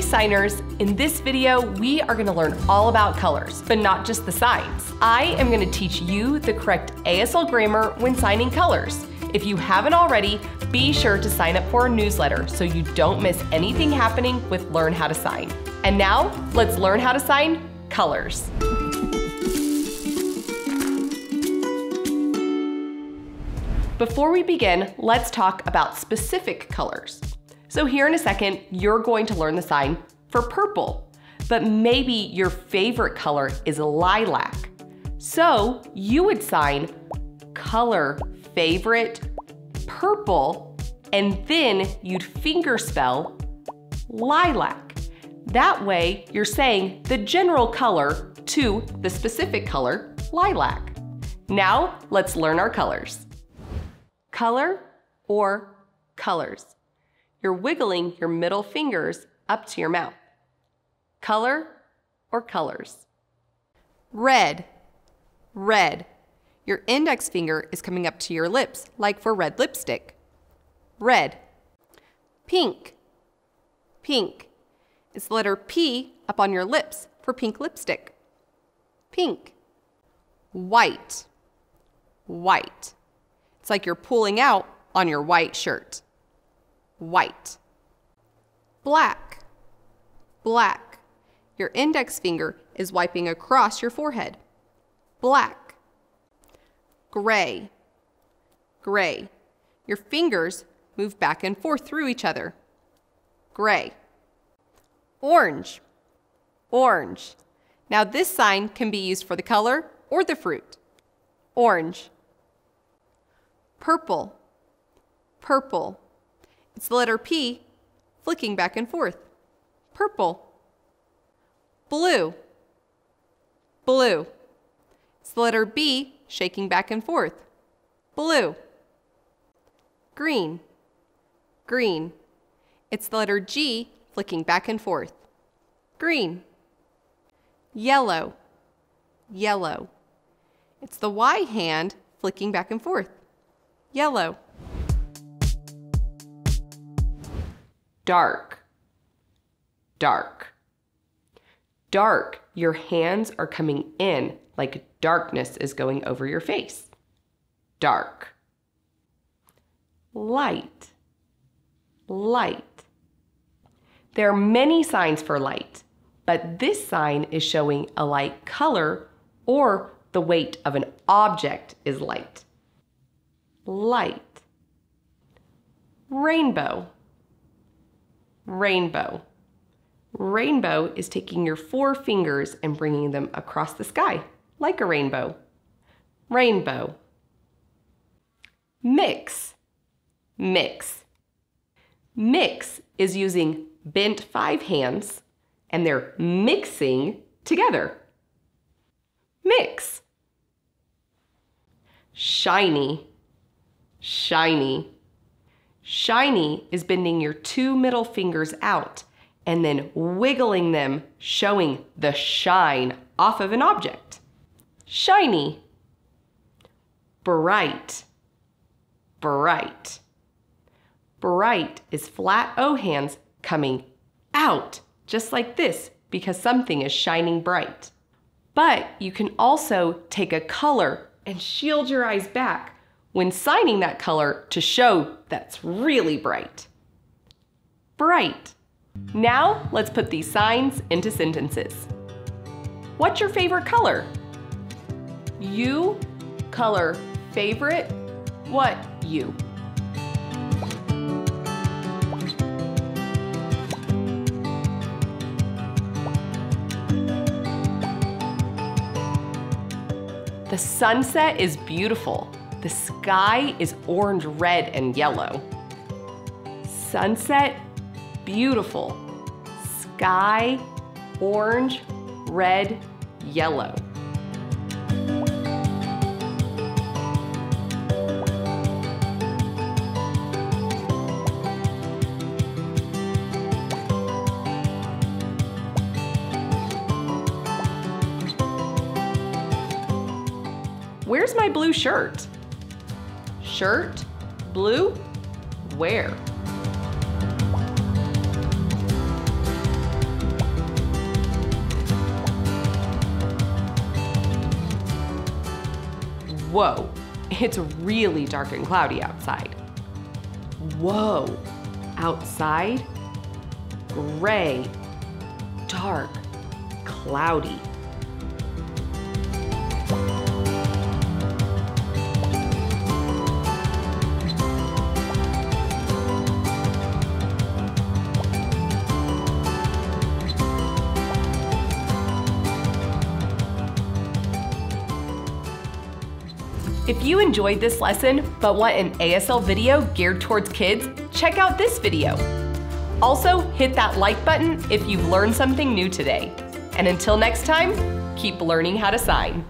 signers, in this video, we are gonna learn all about colors, but not just the signs. I am gonna teach you the correct ASL grammar when signing colors. If you haven't already, be sure to sign up for our newsletter so you don't miss anything happening with Learn How to Sign. And now, let's learn how to sign colors. Before we begin, let's talk about specific colors. So here in a second, you're going to learn the sign for purple, but maybe your favorite color is lilac. So you would sign color favorite purple, and then you'd fingerspell lilac. That way, you're saying the general color to the specific color, lilac. Now, let's learn our colors. Color or colors. You're wiggling your middle fingers up to your mouth. Color or colors. Red, red. Your index finger is coming up to your lips, like for red lipstick. Red. Pink, pink. It's the letter P up on your lips for pink lipstick. Pink. White, white. It's like you're pulling out on your white shirt. White. Black, black. Your index finger is wiping across your forehead. Black. Gray, gray. Your fingers move back and forth through each other. Gray. Orange, orange. Now this sign can be used for the color or the fruit. Orange. Purple, purple. It's the letter P flicking back and forth. Purple. Blue, blue. It's the letter B shaking back and forth. Blue. Green, green. It's the letter G flicking back and forth. Green. Yellow, yellow. It's the Y hand flicking back and forth. Yellow. Dark, dark. Dark, your hands are coming in like darkness is going over your face. Dark. Light, light. There are many signs for light, but this sign is showing a light color or the weight of an object is light. Light. Rainbow, rainbow. Rainbow is taking your 4 fingers and bringing them across the sky, like a rainbow. Rainbow. Mix, mix. Mix is using bent 5 hands, and they're mixing together. Mix. Shiny, shiny. Shiny is bending your 2 middle fingers out and then wiggling them, showing the shine off of an object. Shiny. Bright, bright. Bright is flat O hands coming out, just like this, because something is shining bright. But you can also take a color and shield your eyes back when signing that color to show that's really bright. Bright. Now let's put these signs into sentences. What's your favorite color? You, color, favorite, what you? The sunset is beautiful. The sky is orange, red, and yellow. Sunset, beautiful. Sky, orange, red, yellow. Where's my blue shirt? Shirt, blue, where? Whoa, it's really dark and cloudy outside. Whoa, outside, gray, dark, cloudy. If you enjoyed this lesson but want an ASL video geared towards kids, check out this video. Also, hit that like button if you've learned something new today. And until next time, keep learning how to sign.